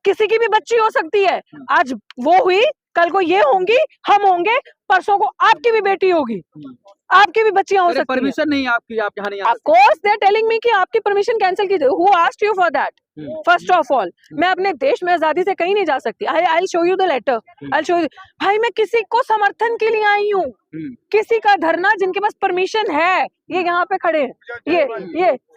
किसी की भी बच्ची हो सकती है। आज वो हुई, कल को ये होंगी, हम होंगे, परसों को आपकी भी बेटी होगी, आपकी भी बच्चियां हो सकती हैं। परमिशन नहीं आपकी, आप यहाँ नहीं आ सकते। Of course they are telling me कि आपकी परमिशन कैंसिल कीजिए। Who asked you for that? First of all मैं अपने देश में आजादी से कहीं नहीं जा सकती। I'll show you the letter. I'll show you. भाई मैं किसी को समर्थन के लिए आई हूँ, किसी का धरना, जिनके पास परमिशन है, ये यहाँ पे खड़े हैं,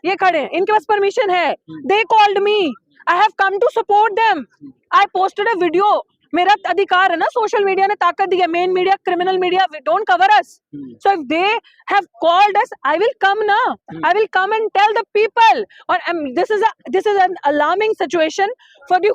ये खड़े हैं, इनके पास परमिशन है। They called me. I have come to support them. I posted a video. मेरा अधिकार है ना, सोशल मीडिया ने ताकत दी है, main media, criminal media, we don't cover us. So if they have called us, I will come ना, I will come and tell the people. और this is an alarming situation for the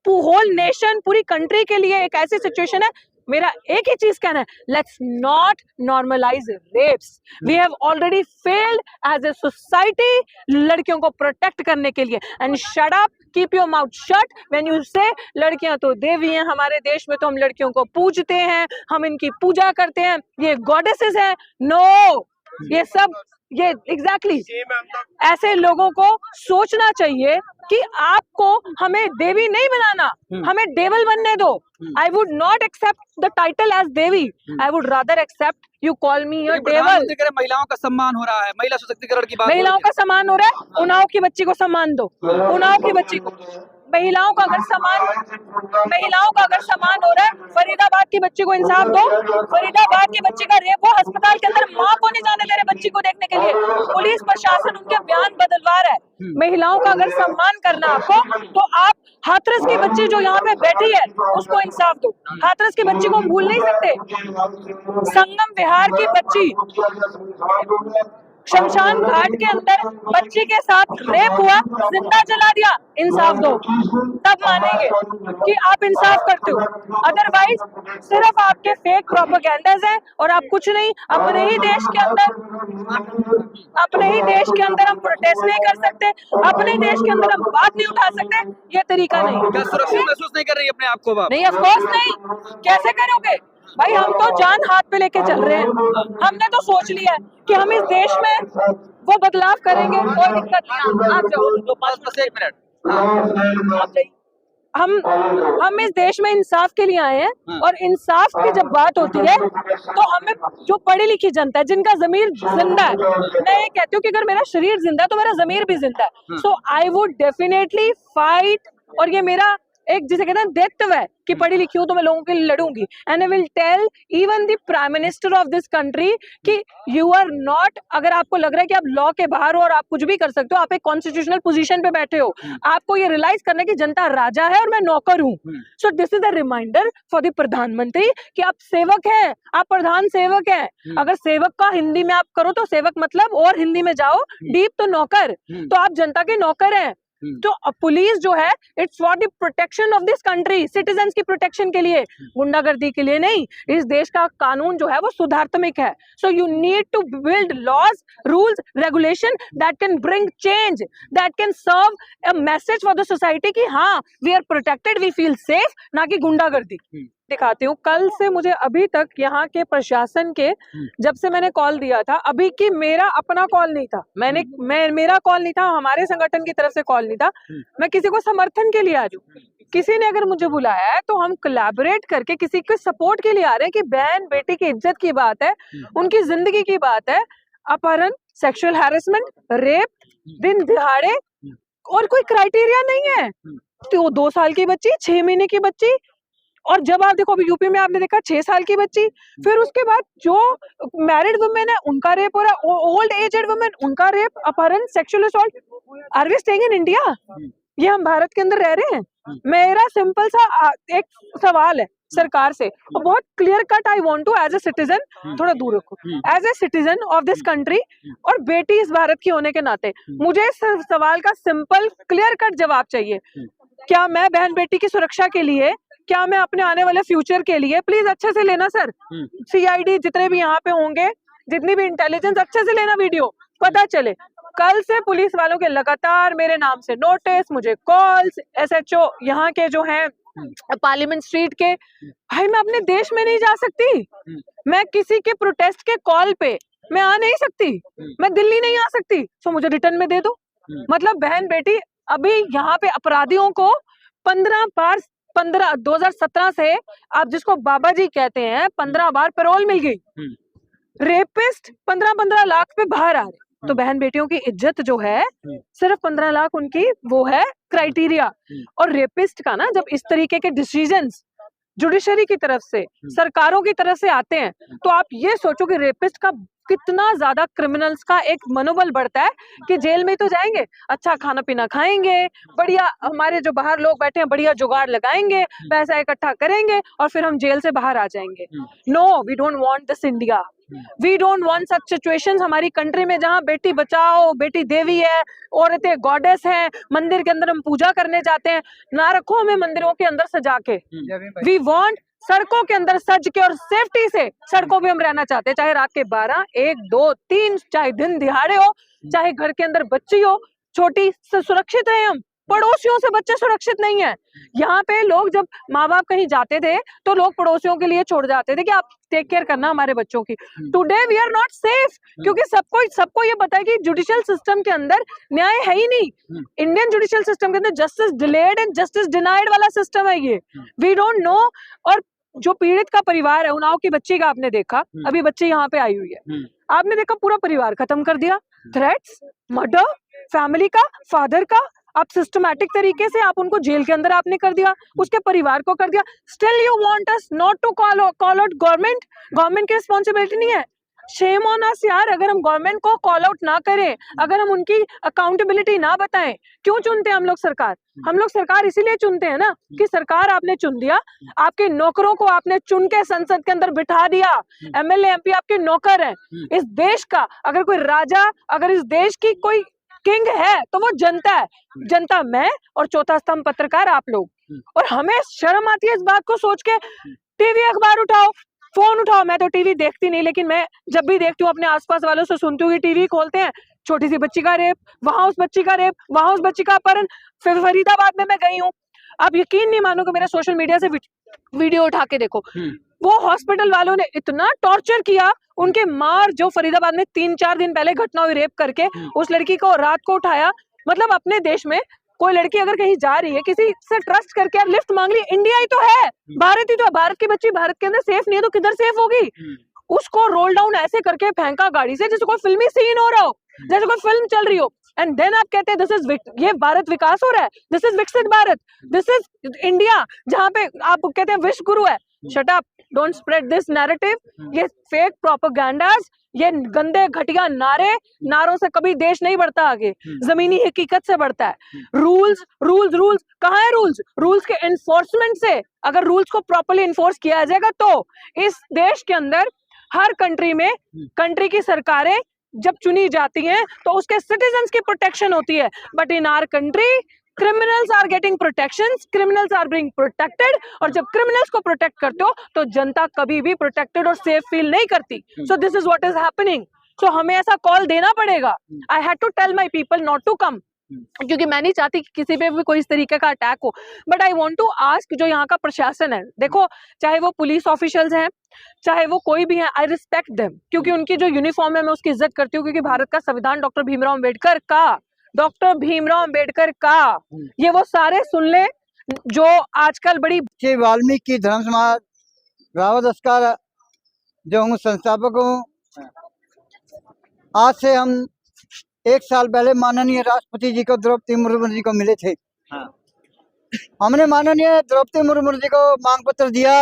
whole nation, पूरी country के लिए एक ऐसी situation है। मेरा एक ही चीज कहना है, let's not normalise rapes. We have already failed as a society लड़कियों को प्रोटेक्ट करने के लिए। And shut up, keep your mouth shut when you say लड़कियां तो देवी हैं, हमारे देश में तो हम लड़कियों को पूजते हैं, हम इनकी पूजा करते हैं, ये गॉडेसेस हैं। नो, ये सब, ये एग्जैक्टली ऐसे लोगों को सोचना चाहिए कि आपको हमें देवी नहीं बनाना, हमें डेविल बनने दो। I would not accept the title as Devi, I would rather accept you call me a devil। महिलाओं का सम्मान हो रहा है, महिला सशक्तिकरण की बात, महिलाओं का सम्मान हो रहा है। उन्नाव की बच्ची को सम्मान दो, उन्नाव की बच्ची को। महिलाओं का अगर सम्मान हो रहा है, फरीदाबाद की बच्ची को इंसाफ दो। फरीदाबाद की बच्ची का रेप हुआ, अस्पताल के अंदर माँ को नहीं जाने दे रहे बच्ची को देखने के लिए, पुलिस प्रशासन उनके बयान बदलवा रहा है। महिलाओं का अगर सम्मान करना आपको, तो आप हाथरस की बच्ची जो यहाँ पे बैठी है उसको इंसाफ दो। हाथरस की बच्ची को हम भूल नहीं सकते। संगम विहार की बच्ची, शमशान घाट के अंदर बच्ची के साथ रेप हुआ, जिंदा जला दिया, इंसाफ दो, तब मानेंगे कि आप इंसाफ करते हो। अदरवाइज सिर्फ आपके फेक प्रोपेगेंडास हैं और आप कुछ नहीं। अपने ही देश के अंदर हम प्रोटेस्ट नहीं कर सकते, अपने देश के अंदर हम बात नहीं उठा सकते, ये तरीका नहीं। क्या सुरक्षित महसूस नहीं कर रही अपने आप को? नहीं, ऑफ कोर्स नहीं। कैसे करोगे भाई, हम तो जान हाथ पे लेके चल रहे हैं। हमने तो सोच लिया है कि हम इस देश में वो बदलाव करेंगे, कोई दिक्कत नहीं। आप जाओ, बस 1 मिनट। आप जाइए। हम इस देश में इंसाफ के लिए आए हैं, और इंसाफ की जब बात होती है तो हमें, जो पढ़ी लिखी जनता है, जिनका जमीर जिंदा है, मैं ये कहती हूँ कि अगर मेरा शरीर जिंदा है तो मेरा जमीर भी जिंदा है। सो आई वुड डेफिनेटली फाइट, और ये मेरा एक, जिसे कहते हैं दायित्व है कि पढ़ी लिखी हूं तो मैं लोगों के लिए लड़ूंगी। And I will tell even the prime minister of this country कि यू आर नॉट, अगर आपको लग रहा है कि आप लॉ के बाहर हो और आप कुछ भी कर सकते हो, आप एक कॉन्स्टिट्यूशनल पोजीशन पे बैठे हो, आपको ये रियलाइज करना है कि जनता राजा है और मैं नौकर हूँ। So this is a reminder for the प्रधानमंत्री कि आप सेवक हैं, आप प्रधान सेवक हैं। अगर सेवक का हिंदी में आप करो तो सेवक मतलब, और हिंदी में जाओ डीप तो नौकर, तो आप जनता के नौकर हैं। तो पुलिस जो है, it's for the protection of this country, citizens की प्रोटेक्शन के लिए, गुंडागर्दी के लिए नहीं। इस देश का कानून जो है वो सुधारात्मक है। So you need to build laws, rules, regulation that can bring change, that can serve a message for the society कि हाँ, we are protected, we feel safe, ना कि गुंडागर्दी। दिखाती हूँ, कल से मुझे अभी तक यहाँ के प्रशासन के, जब से मैंने कॉल दिया था, अभी की मेरा अपना कॉल नहीं था, मेरा कॉल नहीं था, हमारे संगठन की तरफ से कॉल नहीं था। मैं किसी को समर्थन के लिए आ रही हूँ, किसी ने अगर मुझे बुलाया है तो हम कोलैबोरेट करके किसी के सपोर्ट के लिए आ रहे हैं कि बहन बेटी की इज्जत की बात है, उनकी जिंदगी की बात है। अपहरण, सेक्सुअल हैरेसमेंट, रेप, दिन दिहाड़े, और कोई क्राइटेरिया नहीं है। तो 2 साल की बच्ची, 6 महीने की बच्ची, और जब आप देखो अभी यूपी में आपने देखा 6 साल की बच्ची, फिर उसके बाद जो मैरिड वुमेन है उनका रेप हो रहा है, ओल्ड एजेड वुमेन उनका रेप, अपहरण, sexual assault. Are we staying in India? ये हम भारत के अंदर रह रहे हैं? मेरा सिंपल सा एक सवाल है सरकार से, और बहुत clear cut I want to, as a citizen, थोड़ा दूर रखो, as a citizen of this country और बेटी इस भारत की होने के नाते, मुझे इस सवाल का सिंपल क्लियर कट जवाब चाहिए। क्या मैं बहन बेटी की सुरक्षा के लिए, क्या मैं अपने आने वाले फ्यूचर के लिए, प्लीज अच्छे से लेना सर, सीआईडी जितने भी यहाँ पे होंगे, जितनी भी इंटेलिजेंस, अच्छे से लेना वीडियो, पता चले। कल से पुलिस वालों के लगातार मेरे नाम से नोटिस, मुझे कॉल्स, एसएचओ यहाँ के जो हैं पार्लियामेंट स्ट्रीट के, भाई मैं अपने देश में नहीं जा सकती, मैं किसी के प्रोटेस्ट के कॉल पे मैं आ नहीं सकती, मैं दिल्ली नहीं आ सकती, सो मुझे रिटर्न में दे दो। मतलब बहन बेटी, अभी यहाँ पे अपराधियों को 15 बार 2017 से आप जिसको बाबा जी कहते हैं 15 बार पैरोल मिल गई। रेपिस्ट 15-15 लाख पे बाहर आ रहे। तो बहन बेटियों की इज्जत जो है सिर्फ 15 लाख उनकी वो है क्राइटेरिया। और रेपिस्ट का ना जब इस तरीके के डिसीजंस जुडिशरी की तरफ से सरकारों की तरफ से आते हैं तो आप ये सोचो कि रेपिस्ट का कितना ज्यादा क्रिमिनल्स का एक मनोबल बढ़ता है कि जेल में तो जाएंगे, अच्छा खाना पीना खाएंगे, बढ़िया हमारे जो बाहर लोग बैठे हैं बढ़िया जुगाड़ लगाएंगे, पैसा इकट्ठा करेंगे और फिर हम जेल से बाहर आ जाएंगे। No, we don't want this India, we don't want such situations हमारी कंट्री में जहां बेटी बचाओ, बेटी देवी है, औरतें गॉडेस हैं, मंदिर के अंदर हम पूजा करने जाते हैं, ना रखो हमें मंदिरों के अंदर सजा के। वी वांट सड़कों के अंदर सज के और सेफ्टी से सड़कों पे हम रहना चाहते हैं, चाहे रात के 12, 1, 2, 3, चाहे दिन दिहाड़े हो, चाहे घर के अंदर बच्ची हो छोटी, सुरक्षित रहे हम। पड़ोसियों से बच्चे सुरक्षित नहीं है। यहाँ पे लोग जब माँ बाप कहीं जाते थे तो लोग पड़ोसियों के लिए छोड़ जाते थे कि आप टेक केयर करना हमारे बच्चों की। Today we are not safe, क्योंकि सबको ये पता है कि जुडिशियल सिस्टम के अंदर न्याय है ही नहीं। इंडियन जुडिशियल सिस्टम के अंदर justice delayed and justice denied वाला सिस्टम है ये। We don't know. और जो पीड़ित का परिवार है, उन्नाव की बच्ची का आपने देखा, अभी बच्ची यहाँ पे आई हुई है, आपने देखा पूरा परिवार खत्म कर दिया। थ्रेट्स, मर्डर, फैमिली का, फादर का, आप सिस्टमैटिक तरीके से आप उनको जेल के अंदर आपने कर दिया, उसके परिवार को कर दिया। Still you want us not to call out government. Government की रिस्पॉन्सिबिलिटी नहीं है। शेम ऑन अस यार, अगर हम गवर्नमेंट को कॉल आउट ना करें, अगर हम उनकी अकाउंटेबिलिटी ना बताएं। क्यों चुनते हैं हम लोग सरकार? हम लोग सरकार इसीलिए चुनते हैं ना कि सरकार आपने चुन दिया, आपके नौकरों को आपने चुन के संसद के अंदर बिठा दिया, एमएलए एमपी आपके नौकर हैं। इस देश का अगर कोई राजा, अगर इस देश की कोई किंग है तो वो जनता है। जनता मैं और चौथा स्तंभ पत्रकार आप लोग। और हमें शर्म आती है इस बात को सोच के। टीवी अखबार उठाओ, फोन उठाओ, मैं तो टीवी देखती नहीं, लेकिन मैं जब भी देखती हूँ अपने आसपास वालों से सुनती हूँ कि टीवी खोलते हैं, छोटी सी बच्ची का रेप, वहां उस बच्ची का रेप, वहां उस बच्ची का अपहरण। फरीदाबाद में मैं गई हूँ, आप यकीन नहीं मानोगे, मेरा सोशल मीडिया से वीडियो उठा के देखो, वो हॉस्पिटल वालों ने इतना टॉर्चर किया उनके मार, जो फरीदाबाद में 3-4 दिन पहले घटना हुई रेप करके, उस लड़की को रात को उठाया। मतलब अपने देश में कोई लड़की अगर कहीं जा रही है, किसी से ट्रस्ट करके यार लिफ्ट मांग ली, इंडिया ही तो है, भारत ही तो है, भारत की बच्ची भारत के अंदर सेफ नहीं है तो किधर सेफ होगी? उसको रोल डाउन ऐसे करके फेंका गाड़ी से जैसे कोई फिल्मी सीन हो रहा हो, जैसे कोई फिल्म चल रही हो। एंड देन आप कहते हैं दिस इज, ये भारत विकास हो रहा है, दिस इज विकसित भारत, दिस इज इंडिया, जहाँ पे आप कहते हैं विश्व गुरु है। Shut up, don't spread this narrative. ये फेक प्रोपेगेंडास, ये गंदे घटिया नारों से कभी देश नहीं बढ़ता आगे, जमीनी हकीकत से बढ़ता है। रूल्स रूल्स रूल्स, कहाँ है रूल्स? रूल्स के एनफोर्समेंट से, अगर रूल्स को प्रॉपर्ली एनफोर्स किया जाएगा तो इस देश के अंदर हर कंट्री में, कंट्री की सरकारें जब चुनी जाती हैं तो उसके सिटीजन्स की प्रोटेक्शन होती है। But in our country criminals are getting protections, criminals are being protected, और जब criminals को protect करते हो तो जनता कभी भी protected और safe feel नहीं करती। So this is what is happening. So हमें ऐसा call देना पड़ेगा। I had to tell my people not to come, क्योंकि मैं नहीं चाहती कि किसी पे भी कोई इस तरीके का अटैक हो। But I want to ask, जो यहाँ का प्रशासन है, देखो चाहे वो पुलिस ऑफिशियल्स हैं, चाहे वो कोई भी है, आई रिस्पेक्ट देम, क्योंकि उनकी जो यूनिफॉर्म है मैं उसकी इज्जत करती हूँ, क्योंकि भारत का संविधान डॉक्टर भीमराव अम्बेडकर का, ये वो सारे सुन ले जो आजकल बड़ी वाल्मीकि धर्म समाज रावत अस्कार जो हूँ संस्थापक हूँ। आज से हम 1 साल पहले माननीय राष्ट्रपति जी को, द्रौपदी मुर्मू जी को मिले थे। हमने माननीय द्रौपदी मुर्मू जी को मांग पत्र दिया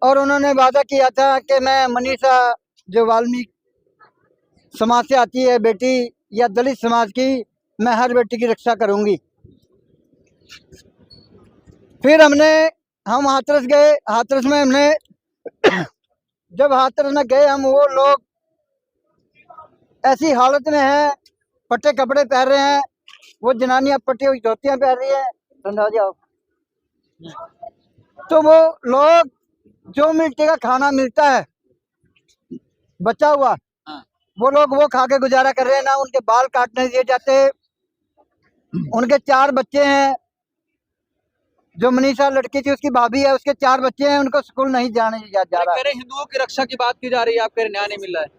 और उन्होंने वादा किया था कि मैं मनीषा, जो वाल्मीकि समाज से आती है बेटी या दलित समाज की, मैं हर बेटी की रक्षा करूंगी। फिर हम हाथरस गए। हाथरस में हमने जब हाथरस में गए हम, वो लोग ऐसी हालत में हैं, फटे कपड़े पहन रहे हैं, वो जनानियां फटी हुई धोतियां पहन रही हैं, ठंडा हो जाओ। तो वो लोग, जो मिट्टी का खाना मिलता है बचा हुआ, वो लोग वो खा के गुजारा कर रहे हैं। ना उनके बाल काटने दिए जाते। उनके 4 बच्चे हैं। जो मनीषा लड़की थी उसकी भाभी है, उसके 4 बच्चे हैं, उनको स्कूल नहीं जाने जा रहा है। हिंदुओं की रक्षा की बात की जा रही है, आप कह रहे न्याय नहीं मिल रहा है।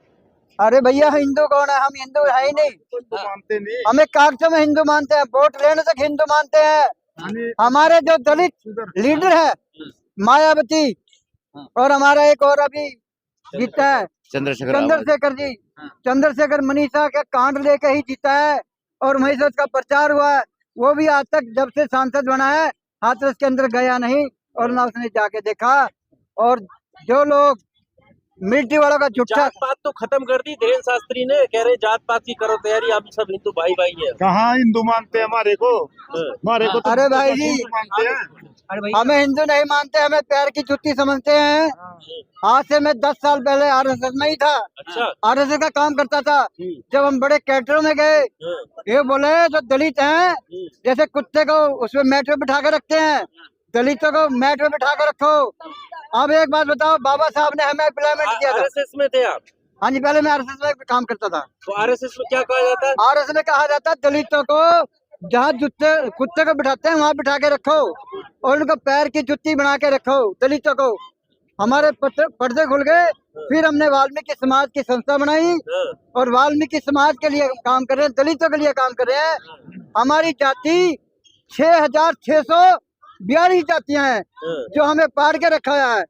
अरे भैया, हिंदू कौन है? हम हिंदू है ही नहीं। मानते नहीं, हमें कागजों में हिंदू मानते हैं, वोट लेने तक हिंदू मानते हैं, हमारे जो दलित लीडर है मायावती और हमारा एक और अभी जीता है चंद्रशेखर जी, चंद्रशेखर मनीषा का कांड लेके ही जीता है और वहीं से उसका प्रचार हुआ है। वो भी आज तक जब से सांसद बना है हाथरस के अंदर गया नहीं और ना उसने जाके देखा। और जो लोग मिलिट्री वालों का झूठा जात पात तो खत्म कर दी धीरेन्द्र शास्त्री ने, कह रहे जात पात की करो तैयारी, आप सब हिंदू भाई भाई है। कहाँ हिंदू मानते हैं हमारे को तो अरे भाई जी, हिंदू मानते हैं। हमें हिंदू नहीं मानते, हमें पैर की जुत्ती समझते हैं। आज से मैं 10 साल पहले आरएसएस में ही था। अच्छा। आरएसएस का काम करता था। जब हम बड़े कैटरों में गए, ये बोले जो दलित हैं जैसे कुत्ते को उसमें मैट पे बिठा के रखते हैं, दलितों को मैट पे बिठा के रखो। अब एक बात बताओ, बाबा साहब ने हमें एम्प्लॉयमेंट किया था। आरएसएस में थे आप? हाँ जी, पहले मैं आरएसएस में काम करता था। तो आरएसएस में क्या कहा जाता है? आरएसएस में कहा जाता है दलितों को जहाँ जुत्ते कुत्ते को बिठाते हैं वहाँ बिठा के रखो और उनको पैर की जुत्ती बना के रखो दलितों को। हमारे पर्दे खुल गए, फिर हमने वाल्मीकि समाज की संस्था बनाई और वाल्मीकि समाज के लिए काम कर रहे हैं, दलितों के लिए काम कर रहे हैं। हमारी जाति 6,642 जातियां हैं जो हमें पाड़ के रखा है।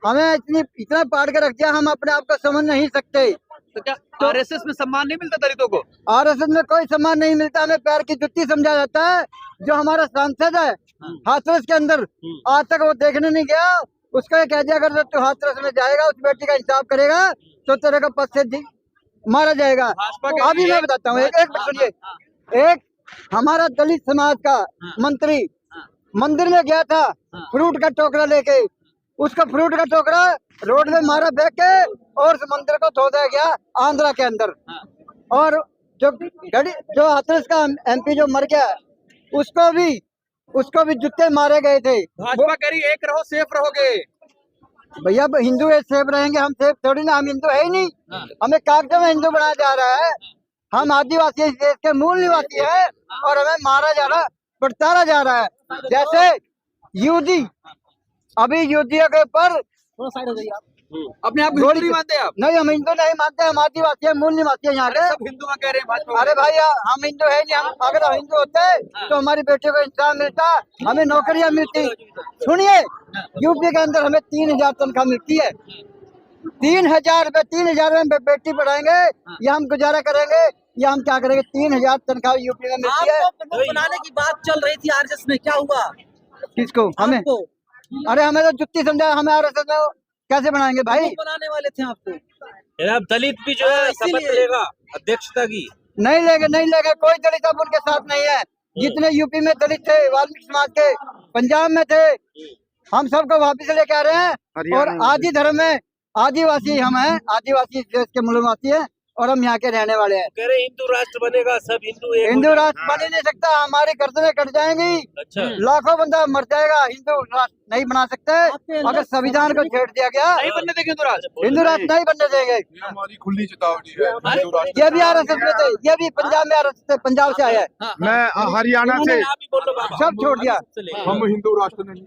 हमें इतना पाड़ के रख दिया, हम अपने आप को समझ नहीं सकते। तो क्या आरएसएस में सम्मान नहीं मिलता दलितों को? आरएसएस में कोई सम्मान नहीं मिलता, हमें पैर की जुत्ती समझा जाता है। जो हमारा सांसद है हाथरस के अंदर, आज तक वो देखने नहीं गया। उसको ये कह दिया अगर तू हाथरस में जाएगा, उस बेटी का इंसाफ करेगा तो तेरे को पद से मारा जाएगा। अभी मैं बताता हूँ, एक मिनट सुनिए। एक हमारा दलित समाज का मंत्री मंदिर में गया था फ्रूट का टोकरा लेके, उसका फ्रूट का टोकरा रोड में मारा फेंक के और उस मंदिर को धो दिया गया आंध्रा के अंदर। और जो हाथरस का एमपी जो मर गया उसको भी जूते मारे गए थे। भाजपा कह रही एक रहो सेफ रहोगे। भैया हिंदू है, सेफ रहेंगे, हम सेफ थोड़ी ना, हम हिंदू है ही नहीं। हमें कागजों में हिंदू बनाया जा रहा है। हम आदिवासी इस देश के मूल निवासी है और हमें मारा जा रहा, प्रताड़ा जा रहा है। जैसे यूदी, अभी यूदियों के ऊपर अपने आप हिंदू नहीं मानते आप? नहीं, हम हिंदू नहीं मानते, हम आदिवासी है, मूल निवासी है यहाँ के। सब हिंदू कह रहे हैं भाजपा। अरे भाई हम हिंदू है नहीं, हम अगर हम हिंदू होते तो हमारी बेटियों को इंसाफ मिलता, हमें नौकरियां मिलती। सुनिए, यूपी के अंदर हमें 3,000 तनख्वाह मिलती है। 3,000 रुपए, 3,000 में बेटी पढ़ाएंगे या हम गुजारा करेंगे या हम क्या करेंगे? 3,000 तनख्वाह यूपी में मिलती है। बनाने की बात चल रही थी आरएसएस में, क्या हुआ? किसको? हमें? अरे हमें तो जुत्ती समझा, हमें आरएसएस में कैसे बनाएंगे भाई? बनाने वाले थे आपको। अब दलित भी जो है शपथ लेगा अध्यक्षता की। नहीं लेगा, कोई दलित अब उनके साथ नहीं है। जितने यूपी में दलित थे वाल्मीकि समाज के, पंजाब में थे, हम सबको वापिस लेके आ रहे हैं। और आदि धर्म में आदिवासी हम हैं, आदिवासी देश के मूलवासी हैं और हम यहाँ के रहने वाले हैं। कह रहे हिंदू राष्ट्र बनेगा, सब हिंदू एक हिंदू राष्ट्र बन ही नहीं सकता, हमारी गर्दनें कट जाएंगी। अच्छा। लाखों बंदा मर जाएगा, हिंदू राष्ट्र नहीं बना सकते अगर संविधान को छेड़ दिया गया। नहीं बनने देंगे हिंदू राष्ट्र, हिंदू राष्ट्र नहीं बनने देंगे। हमारी खुली चेतावनी है। ये भी आरएसएस में थे, ये भी पंजाब में आरएसएस से, पंजाब से आया है। मैं हरियाणा से, आप ही बोलो बाबा। सब छोड़ दिया। हम हिंदू राष्ट्र नहीं।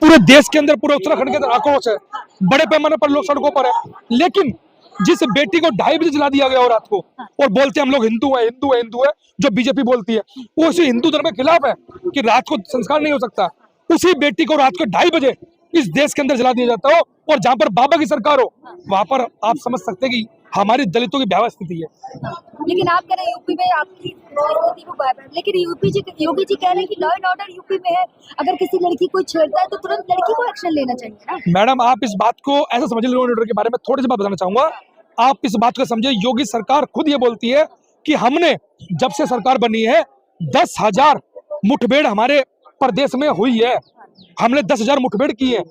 पूरे देश के अंदर, पूरे उत्तराखंड के अंदर आक्रोश है, बड़े पैमाने पर लोग सड़कों पर है। लेकिन जिस बेटी को 2:30 बजे जला दिया गया और रात को, और बोलते हैं हम लोग हिंदू है, हिंदू है, हिंदू है, जो बीजेपी बोलती है, वो उसी हिंदू धर्म के खिलाफ है कि रात को संस्कार नहीं हो सकता। उसी बेटी को रात को 2:30 बजे इस देश के अंदर जला दिया जाता हो, और जहां पर बाबा की सरकार हो वहां पर आप समझ सकते हैं कि हमारी दलितों की भयावह स्थिति है। लेकिन आप कह रहे हैं यूपी में आपकी स्थिति को भयावह, लेकिन योगी जी कह रहे हैं कि लॉ एंड ऑर्डर यूपी में है, अगर किसी लड़की को छेड़ता है तो तुरंत लड़की को एक्शन लेना चाहिए ना। मैडम आप इस बात को ऐसा समझिए, लॉ एंड ऑर्डर के बारे में थोड़ी सी बात बताना चाहूंगा। आप इस बात को समझिए, योगी सरकार खुद ये बोलती है कि हमने जब से सरकार बनी है 10,000 मुठभेड़ हमारे प्रदेश में हुई है। हमने 10,000 मुठभेड़ की है।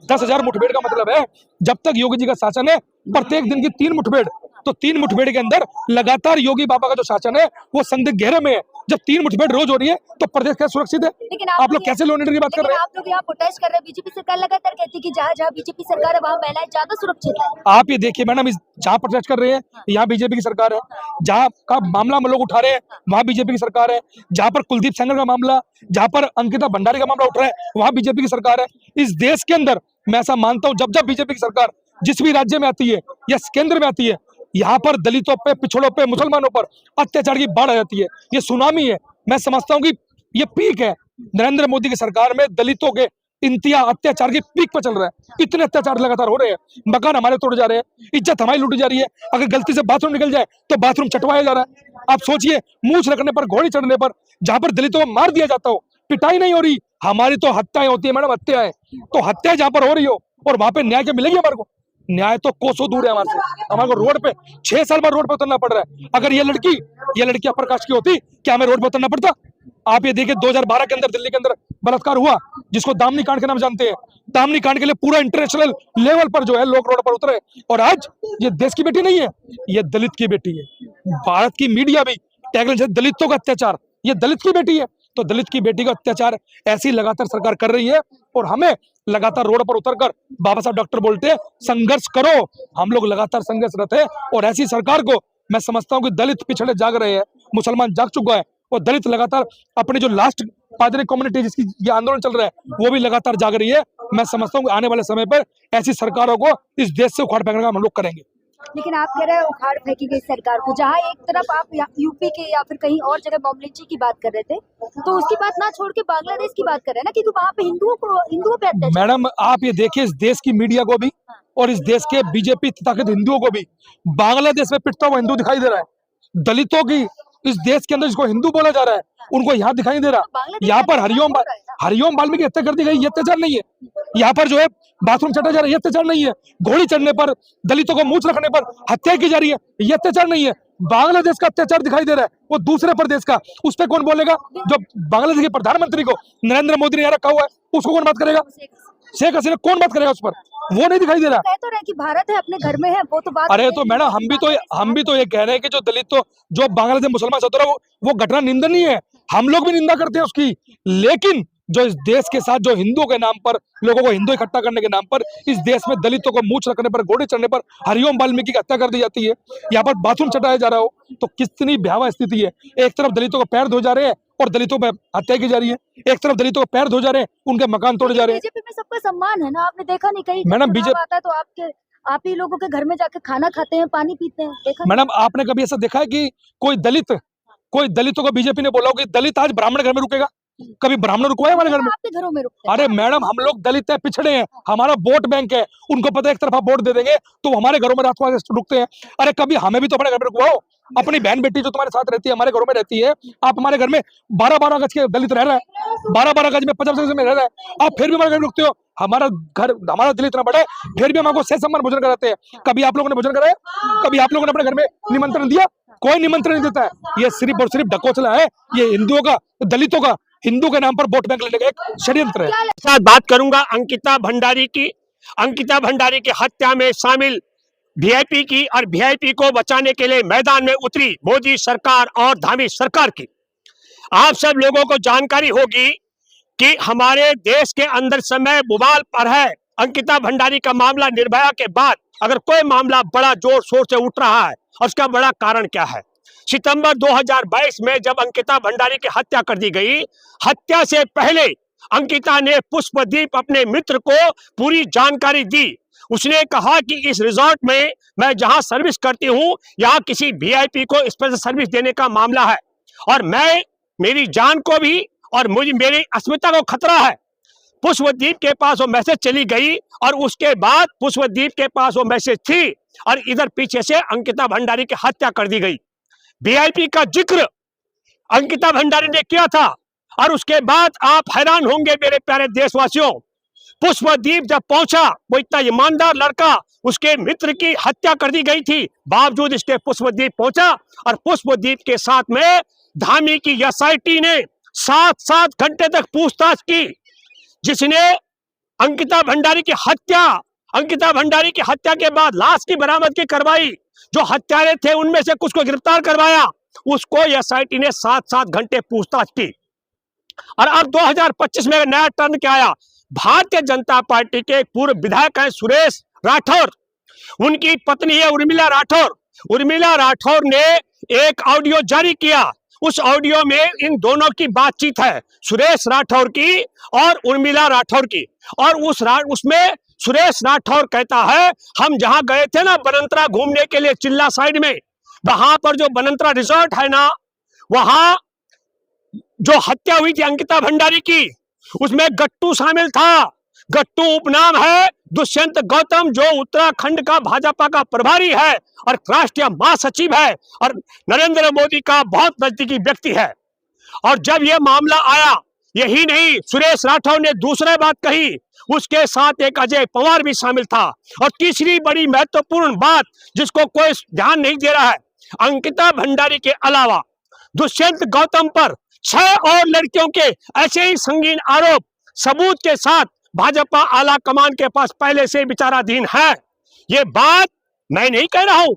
10,000 मुठभेड़ का मतलब है जब तक योगी जी का शासन है प्रत्येक दिन की 3 मुठभेड़, तो 3 मुठभेड़ के अंदर लगातार योगी बाबा का जो शासन है वो संदिग्ध घेरे में है। जब 3 मुठभेड़ रोज हो रही है तो प्रदेश क्या सुरक्षित है? लेकिन आप लोग कैसे लॉ एंड ऑर्डर की बात कर रहे हैं? आप लोग यहाँ प्रोटेस्ट कर रहे हैं, बीजेपी सरकार लगातार कहती है कि जहाँ बीजेपी सरकार है वहाँ महिलाएं ज्यादा सुरक्षित है। आप ये देखिए मैडम, जहाँ प्रोटेस्ट कर रहे हैं यहाँ बीजेपी की सरकार है, जहाँ का मामला लोग उठा रहे हैं वहाँ बीजेपी की सरकार है, जहाँ पर कुलदीप सेंगर का मामला, जहाँ पर अंकिता भंडारी का मामला उठ रहा है वहाँ बीजेपी की सरकार है। इस देश के अंदर मैं ऐसा मानता हूँ जब बीजेपी की सरकार जिस भी राज्य में आती है या केंद्र में आती है, यहाँ पर दलितों पे, पिछड़ों पे, मुसलमानों पर अत्याचार की बाढ़ आ जाती है। ये सुनामी है। मैं समझता हूँ कि ये पीक है, नरेंद्र मोदी की सरकार में दलितों के अत्याचार की पीक पर चल रहा है। इतने अत्याचार लगातार हो रहे हैं, मकान हमारे तोड़े जा रहे हैं, इज्जत हमारी लूटी जा रही है। अगर गलती से बाथरूम निकल जाए तो बाथरूम चटवाया जा रहा है। आप सोचिए, मूंछ रखने पर, घोड़ी चढ़ने पर, जहां पर दलितों को मार दिया जाता हो, पिटाई नहीं हो रही, हमारी तो हत्याएं होती है मैडम, हत्याएं। तो हत्या जहां पर हो रही हो और वहां पे न्याय क्या मिलेगी हमारे को? न्याय तो कोसों दूर है हमारे से। हमारे को रोड पे 6 साल बाद रोड पे उतरना पड़ रहा है। अगर ये लड़की अपर कास्ट की होती, क्या हमें रोड पे उतरना पड़ता? आप ये देखिए 2012 के अंदर दिल्ली के अंदर बलात्कार हुआ, जिसको दामनी कांड के नाम जानते हैं। दामनी कांड के लिए पूरा इंटरनेशनल लेवल पर जो है लोग रोड पर उतरे। और आज ये देश की बेटी नहीं है, ये दलित की बेटी है। भारत की मीडिया भी टैगलाइन से दलितों का अत्याचार, ये दलित की बेटी है। तो दलित की बेटी का अत्याचार ऐसी लगातार सरकार कर रही है और हमें लगातार रोड पर उतरकर बाबा साहब डॉक्टर बोलते हैं संघर्ष करो। हम लोग लगातार संघर्षरत है और ऐसी सरकार को मैं समझता हूं कि दलित पिछड़े जाग रहे हैं, मुसलमान जाग चुका है और दलित लगातार अपने जो लास्ट पादरी कम्युनिटी जिसकी ये आंदोलन चल रहा है वो भी लगातार जाग रही है। मैं समझता हूँ कि आने वाले समय पर ऐसी सरकारों को इस देश से उखाड़ फेंकने का हम लोग करेंगे। लेकिन आप कह रहे हैं उखाड़ फेंकी गई सरकार को, जहाँ एक तरफ आप यूपी के या फिर कहीं और जगह बम लिंचिंग की बात कर रहे थे, तो उसकी बात ना छोड़ के बांग्लादेश की बात कर रहे हैं ना, क्योंकि वहाँ पे हिंदुओं पे अत्याचार। मैडम आप ये देखिए, इस देश की मीडिया को भी और इस देश के बीजेपी तथाकथित हिंदुओं को भी बांग्लादेश में पिटता हुआ हिंदू दिखाई दे रहा है। दलितों की इस देश के अंदर जिसको हिंदू बोला जा रहा है उनको यहाँ दिखाई दे रहा। यहाँ पर हरिओम वाल्मीकि हत्या कर दी गई, ये अत्याचार नहीं है। यहाँ पर जो है बाथरूम चटा जा रहा है, ये अत्याचार नहीं है। घोड़ी चढ़ने पर, दलितों को मूंछ रखने पर हत्या की जा रही है, ये अत्याचार नहीं है। बांग्लादेश का अत्याचार दिखाई दे रहा है, वो दूसरे प्रदेश का। उस पर कौन बोलेगा? जो बांग्लादेश के प्रधानमंत्री को नरेंद्र मोदी ने यहाँ रखा हुआ है, उसको कौन बात करेगा? शेख हसीना कौन बात करेगा उस पर? वो नहीं दिखाई दे रहा। कह तो रहे कि भारत है, अपने घर में है, वो तो बात। अरे तो मैडम हम भी तो ये कह रहे हैं कि जो दलित जो बांग्लादेश मुसलमान सदर वो घटना निंदनीय है, हम लोग भी निंदा करते हैं उसकी। लेकिन जो इस देश के साथ जो हिंदुओं के नाम पर, लोगों को हिंदू इकट्ठा करने के नाम पर इस देश में दलितों को मूंछ रखने पर, घोड़े चढ़ने पर हरिओम वाल्मीकि की हत्या कर दी जाती है, यहाँ पर बाथरूम चटाया जा रहा हो, तो कितनी भयावह स्थिति है। एक तरफ दलितों को पैर धो जा रहे हैं और दलितों पर हत्या की जा रही है, एक तरफ दलितों को पैर धो जा रहे हैं, उनके मकान तोड़े जा रहे हैं। बीजेपी में सबका सम्मान है ना, आपने देखा नहीं कहीं मैडम बीजेपी आता है तो आप ही लोगों के घर में जाके खाना खाते हैं, पानी पीते हैं, देखा? मैडम आपने कभी ऐसा देखा है कि कोई दलितों को बीजेपी ने बोला हो कि दलित आज ब्राह्मण घर में रुकेगा? कभी ब्राह्मण रुकवाया हमारे घर में? आपके घरों में रुकते हैं। अरे मैडम हम लोग दलित है, पिछड़े हैं, हमारा वोट बैंक है, उनको पता है एक तरफा वोट दे देंगे तो हमारे घरों में रात को रुकते हैं। अरे कभी हमें भी तो अपने घर में रुकवाओ। अपनी बहन बेटी जो तुम्हारे साथ रहती है, हमारे घरों में रहती है, आप हमारे घर में 12-12 गज के दलित रह रहा है, 12-12 गज में 50 गज में रह रहा है, आप फिर भी हमारे घर में रुकते हो। हमारा दिल इतना बड़ा है, फिर भी हम आपको सह सम्मान भोजन कराते हैं। कभी आप लोगों ने भोजन कराया? कभी आप लोगों ने अपने घर में निमंत्रण दिया? कोई निमंत्रण नहीं देता है। ये सिर्फ और सिर्फ ढकोसला है, ये हिंदुओं का, दलितों का, हिंदू के नाम पर वोट बैंक लेने का एक षड्यंत्र है। साथ बात करूंगा अंकिता भंडारी की हत्या में शामिल वीआईपी की, और वीआईपी को बचाने के लिए मैदान में उतरी मोदी सरकार और धामी सरकार की। आप सब लोगों को जानकारी होगी कि हमारे देश के अंदर समय बुबाल पर है। अंकिता भंडारी का मामला निर्भया के बाद अगर कोई मामला बड़ा जोर शोर से उठ रहा है, और उसका बड़ा कारण क्या है? सितंबर 2022 में जब अंकिता भंडारी की हत्या कर दी गई, हत्या से पहले अंकिता ने पुष्पदीप अपने मित्र को पूरी जानकारी दी। उसने कहा कि इस रिजॉर्ट में मैं जहां सर्विस करती हूं, यहां किसी वीआईपी को स्पेशल सर्विस देने का मामला है और मेरी जान को भी और मेरी अस्मिता को खतरा है। पुष्पदीप के पास वो मैसेज चली गई और उसके बाद पुष्पदीप के पास वो मैसेज थी और इधर पीछे से अंकिता भंडारी की हत्या कर दी गई। वीआईपी का जिक्र अंकिता भंडारी ने किया था और उसके बाद आप हैरान होंगे मेरे प्यारे देशवासियों, पुष्पदीप जब पहुंचा, वो इतना ईमानदार लड़का, उसके मित्र की हत्या कर दी गई थी, बावजूद इसके पुष्पदीप पहुंचा और पुष्पदीप के साथ में धामी की एसआईटी ने 7-7 घंटे तक पूछताछ की, जिसने अंकिता भंडारी की हत्या के बाद लाश की बरामदगी करवाई। जो हत्यारे थे उनमें से कुछ को गिरफ्तार करवाया, उसको एसआईटी ने 7-7 घंटे पूछताछ की। और अब 2025 में नया टर्न क्या आया? भारतीय जनता पार्टी के पूर्व विधायक हैं सुरेश राठौर, उनकी पत्नी है उर्मिला राठौर ने एक ऑडियो जारी किया। उस ऑडियो में इन दोनों की बातचीत है, सुरेश राठौर की और उर्मिला राठौर की। और उसमें सुरेश राठौर कहता है, हम जहां गए थे ना बनंतरा घूमने के लिए चिल्ला साइड में, वहां पर जो बनंतरा रिजॉर्ट है ना, वहां जो हत्या हुई थी अंकिता भंडारी की, उसमें गट्टू शामिल था। गट्टू उपनाम है दुष्यंत गौतम, जो उत्तराखंड का भाजपा का प्रभारी है और राष्ट्रीय महासचिव है और नरेंद्र मोदी का बहुत नजदीकी व्यक्ति है। और जब यह मामला आया, यही नहीं, सुरेश राठौर ने दूसरी बात कही, उसके साथ एक अजय पवार भी शामिल था। और तीसरी बड़ी महत्वपूर्ण बात जिसको कोई ध्यान नहीं दे रहा है, अंकिता भंडारी के अलावा दुष्यंत गौतम पर 6 और लड़कियों के ऐसे ही संगीन आरोप सबूत के साथ भाजपा आला कमान के पास पहले से विचाराधीन है। ये बात मैं नहीं कह रहा हूं,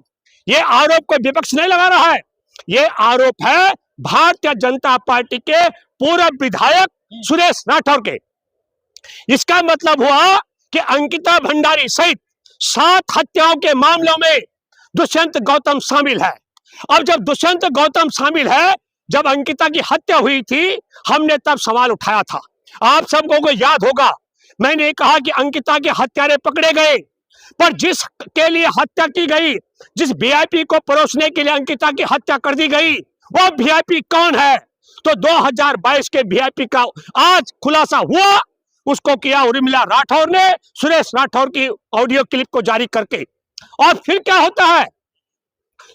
ये आरोप कोई विपक्ष नहीं लगा रहा है, ये आरोप है भारतीय जनता पार्टी के पूर्व विधायक सुरेश राठौर के। इसका मतलब हुआ कि अंकिता भंडारी सहित 7 हत्याओं के मामलों में दुष्यंत गौतम शामिल है। अब जब दुष्यंत गौतम शामिल है, जब अंकिता की हत्या हुई थी, हमने तब सवाल उठाया था। आप सबको को याद होगा, मैंने कहा कि अंकिता के हत्यारे पकड़े गए, पर जिसके लिए हत्या की गई, जिस वीआईपी को परोसने के लिए अंकिता की हत्या कर दी गई, वो वीआईपी कौन है? तो 2022 के वीआईपी का आज खुलासा हुआ। उसको किया उर्मिला राठौर ने, सुरेश राठौर की ऑडियो क्लिप को जारी करके। और फिर क्या होता है,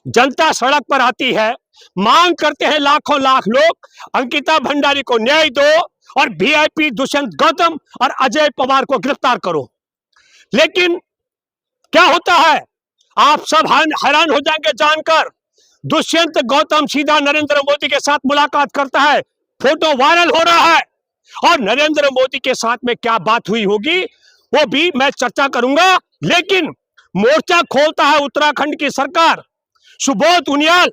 जनता सड़क पर आती है, मांग करते हैं लाखों लाख लोग, अंकिता भंडारी को न्याय दो और वीआईपी दुष्यंत गौतम और अजय पवार को गिरफ्तार करो। लेकिन क्या होता है, आप सब हैरान हो जाएंगे जानकर, दुष्यंत गौतम सीधा नरेंद्र मोदी के साथ मुलाकात करता है, फोटो वायरल हो रहा है। और नरेंद्र मोदी के साथ में क्या बात हुई होगी वो भी मैं चर्चा करूंगा। लेकिन मोर्चा खोलता है उत्तराखंड की सरकार, सुबोध उनियाल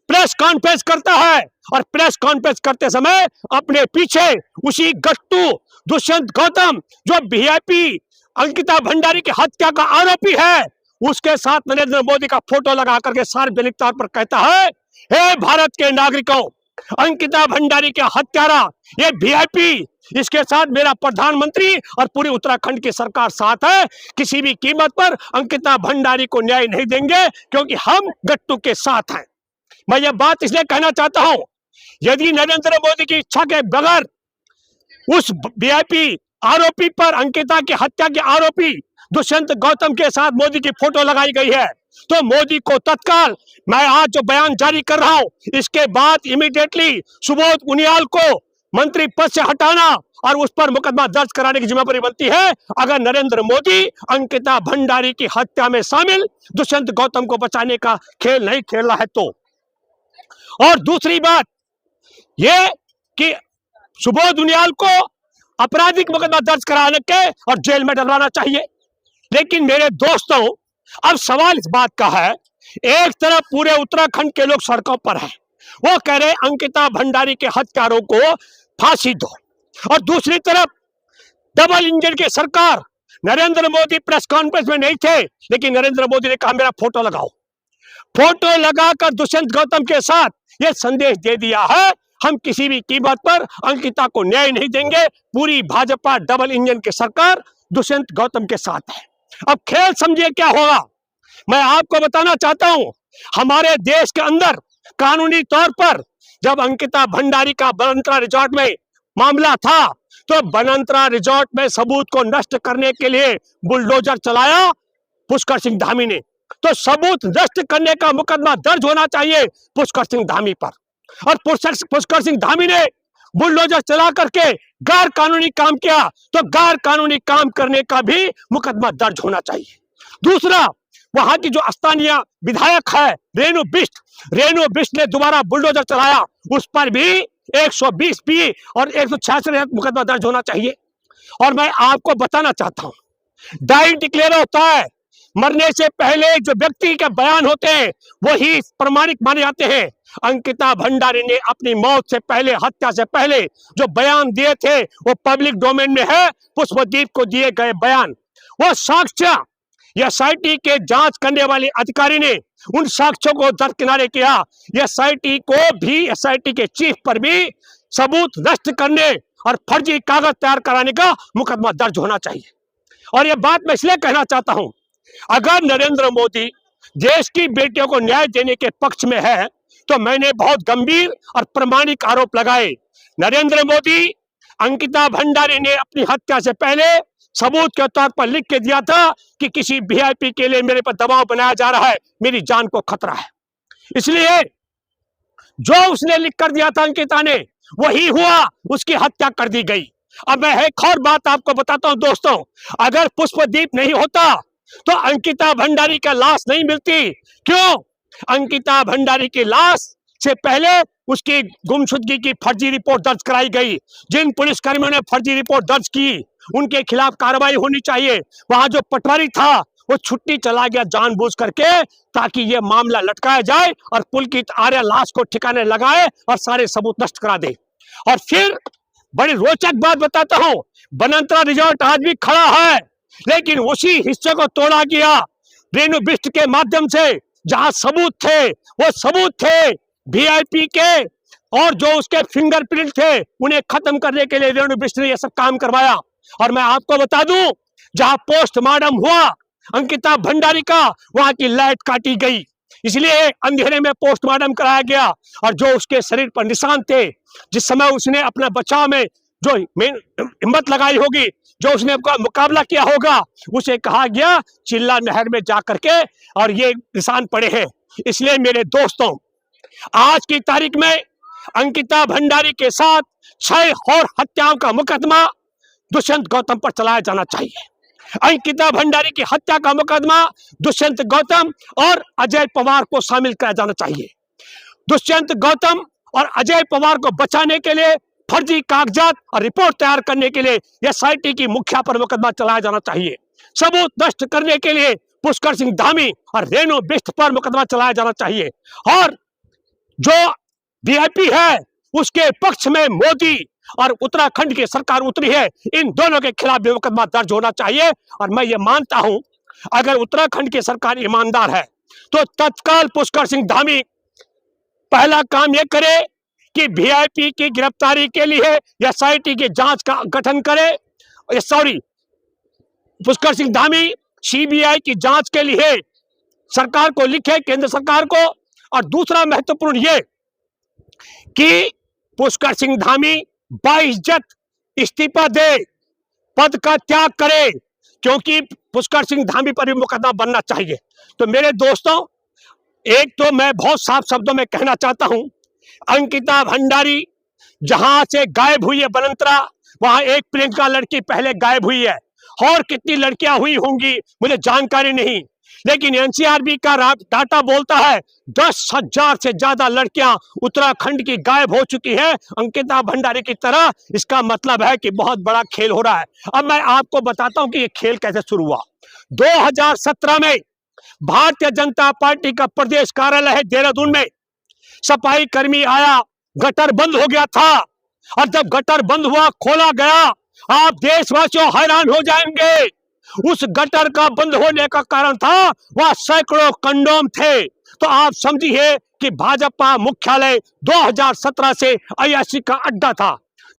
प्रेस कॉन्फ्रेंस करता है और प्रेस कॉन्फ्रेंस करते समय अपने पीछे उसी गट्टू दुष्यंत गौतम, जो वीआईपी अंकिता भंडारी की हत्या का आरोपी है, उसके साथ नरेंद्र मोदी का फोटो लगा करके सार्वजनिक तौर पर कहता है, हे भारत के नागरिकों, अंकिता भंडारी के हत्यारा ये वीआईपी, इसके साथ मेरा प्रधानमंत्री और पूरी उत्तराखंड की सरकार साथ है। किसी भी कीमत पर अंकिता भंडारी को न्याय नहीं देंगे, क्योंकि हम गट्टू के साथ हैं। मैं ये बात इसलिए कहना चाहता हूं, यदि नरेंद्र मोदी की इच्छा के बगैर उस वीआईपी आरोपी पर, अंकिता की हत्या के आरोपी दुष्यंत गौतम के साथ मोदी की फोटो लगाई गई है, तो मोदी को तत्काल, मैं आज जो बयान जारी कर रहा हूं, इसके बाद इमीडिएटली सुबोध उनियाल को मंत्री पद से हटाना और उस पर मुकदमा दर्ज कराने की जिम्मेदारी बनती है, अगर नरेंद्र मोदी अंकिता भंडारी की हत्या में शामिल दुष्यंत गौतम को बचाने का खेल नहीं खेल रहा है तो। और दूसरी बात यह कि सुबोध उनियाल को आपराधिक मुकदमा दर्ज कराने के और जेल में डलवाना चाहिए। लेकिन मेरे दोस्तों, अब सवाल इस बात का है, एक तरफ पूरे उत्तराखंड के लोग सड़कों पर हैं, वो कह रहे अंकिता भंडारी के हत्यारों को फांसी दो, और दूसरी तरफ डबल इंजन की सरकार, नरेंद्र मोदी प्रेस कॉन्फ्रेंस में नहीं थे, लेकिन नरेंद्र मोदी ने कहा मेरा फोटो लगाओ। फोटो लगाकर दुष्यंत गौतम के साथ यह संदेश दे दिया है, हम किसी भी कीमत पर अंकिता को न्याय नहीं देंगे, पूरी भाजपा डबल इंजन की सरकार दुष्यंत गौतम के साथ है। अब खेल समझिए क्या होगा। मैं आपको बताना चाहता हूं, हमारे देश के अंदर कानूनी तौर पर जब अंकिता भंडारी का बनंतरा रिजॉर्ट में मामला था, तो बनंतरा रिजॉर्ट में सबूत को नष्ट करने के लिए बुलडोजर चलाया पुष्कर सिंह धामी ने, तो सबूत नष्ट करने का मुकदमा दर्ज होना चाहिए पुष्कर सिंह धामी पर, और पुष्कर सिंह धामी ने बुलडोजर चला करके गैर कानूनी काम किया, तो गैर कानूनी काम करने का भी मुकदमा दर्ज होना चाहिए। दूसरा, वहां की जो स्थानीय विधायक है रेणु बिष्ट ने दोबारा बुलडोजर चलाया, उस पर भी 120 और 166 मुकदमा दर्ज होना चाहिए। और मैं आपको बताना चाहता हूं, डाइंग डिक्लेयर होता है, मरने से पहले जो व्यक्ति के बयान होते हैं वही प्रमाणिक माने जाते हैं। अंकिता भंडारी ने अपनी मौत से पहले, हत्या से पहले जो बयान दिए थे वो पब्लिक डोमेन में है। पुष्पदीप को दिए गए बयान, वो साक्ष्य एसआईटी के जांच करने वाले अधिकारी ने उन साक्ष्यों को दरकिनारे किया। एसआईटी को भी, एसआईटी के चीफ पर भी सबूत नष्ट करने और फर्जी कागज तैयार कराने का मुकदमा दर्ज होना चाहिए। और यह बात मैं इसलिए कहना चाहता हूं, अगर नरेंद्र मोदी देश की बेटियों को न्याय देने के पक्ष में है, तो मैंने बहुत गंभीर और प्रमाणिक आरोप लगाए। नरेंद्र मोदी अंकिता भंडारी ने अपनी हत्या से पहले सबूत के तौर पर लिख के दिया था कि किसी वीआईपी के लिए मेरे पर दबाव बनाया जा रहा है, मेरी जान को खतरा है। इसलिए जो उसने लिख कर दिया था अंकिता ने, वही हुआ, उसकी हत्या कर दी गई। अब मैं एक और बात आपको बताता हूं दोस्तों, अगर पुष्पदीप नहीं होता तो अंकिता भंडारी का लाश नहीं मिलती। क्यों? अंकिता भंडारी की लाश से पहले उसकी गुमशुदगी की फर्जी रिपोर्ट दर्ज कराई गई। जिन पुलिसकर्मियों ने फर्जी रिपोर्ट दर्ज की उनके खिलाफ कार्रवाई होनी चाहिए। वहां जो पटवारी था वो छुट्टी चला गया जानबूझ करके, ताकि ये मामला लटकाया जाए और पुलकित आर्य लाश को ठिकाने लगाए और सारे सबूत नष्ट करा दे। और फिर बड़ी रोचक बात बताता हूं, बनंतरा रिजॉर्ट आज भी खड़ा है, लेकिन उसी हिस्से को तोड़ा गया रेणु बिष्ट के माध्यम से। जहां सबूत थे, वो सबूत थे वीआईपी के, और जो उसके फिंगरप्रिंट थे उन्हें खत्म करने के लिए रेणु बिष्ट ने यह सब काम करवाया। और मैं आपको बता दूं, जहां पोस्टमार्टम हुआ अंकिता भंडारी का, वहां की लाइट काटी गई, इसलिए अंधेरे में पोस्टमार्टम कराया गया। और जो उसके शरीर पर निशान थे, जिस समय उसने अपना बचाव में जो हिम्मत लगाई होगी, जो उसने मुकाबला किया होगा, उसे कहा गया चिल्ला नहर में जा करके, और ये निशान पड़े हैं। इसलिए मेरे दोस्तों, आज की तारीख में अंकिता भंडारी के साथ 6 और हत्याओं का मुकदमा दुष्यंत गौतम पर चलाया जाना चाहिए। अंकिता भंडारी की हत्या का मुकदमा दुष्यंत गौतम और अजय पवार को शामिल किया जाना चाहिए। दुष्यंत गौतम और अजय पवार को बचाने के लिए फर्जी कागजात और रिपोर्ट तैयार करने के लिए एसआईटी की मुखिया पर मुकदमा चलाया जाना चाहिए। सबूत नष्ट करने के लिए पुष्कर सिंह धामी और रेणु बिष्ट पर मुकदमा चलाया जाना चाहिए। और जो वीआईपी है उसके पक्ष में मोदी और उत्तराखंड की सरकार उतरी है, इन दोनों के खिलाफ भी मुकदमा दर्ज होना चाहिए। और मैं ये मानता हूं, अगर उत्तराखंड की सरकार ईमानदार है तो तत्काल पुष्कर सिंह धामी पहला काम ये करे कि वीआईपी की गिरफ्तारी के लिए एसआईटी की जांच का गठन करे। पुष्कर सिंह धामी सीबीआई की जांच के लिए सरकार को लिखे, केंद्र सरकार को। और दूसरा महत्वपूर्ण ये कि पुष्कर सिंह धामी बाइज्जत इस्तीफा दे, पद का त्याग करे, क्योंकि पुष्कर सिंह धामी पर भी मुकदमा बनना चाहिए। तो मेरे दोस्तों, एक तो मैं बहुत साफ शब्दों में कहना चाहता हूं, अंकिता भंडारी जहां से गायब हुई है बनंतरा, वहां एक प्रियंका लड़की पहले गायब हुई है, और कितनी लड़कियां हुई होंगी मुझे जानकारी नहीं, लेकिन एनसीआरबी का डाटा बोलता है 10,000 से ज्यादा लड़कियां उत्तराखंड की गायब हो चुकी हैं अंकिता भंडारी की तरह। इसका मतलब है कि बहुत बड़ा खेल हो रहा है। अब मैं आपको बताता हूं कि ये खेल कैसे शुरू हुआ। 2017 में भारतीय जनता पार्टी का प्रदेश कार्यालय है देहरादून में, सफाई कर्मी आया, गटर बंद हो गया था, और जब गटर बंद हुआ, खोला गया, आप देशवासियों हैरान हो जाएंगे। उस गटर का बंद होने का कारण था वहां सैकड़ों कंडोम थे। तो आप समझिए कि भाजपा मुख्यालय 2017 से अय्याशी का अड्डा था।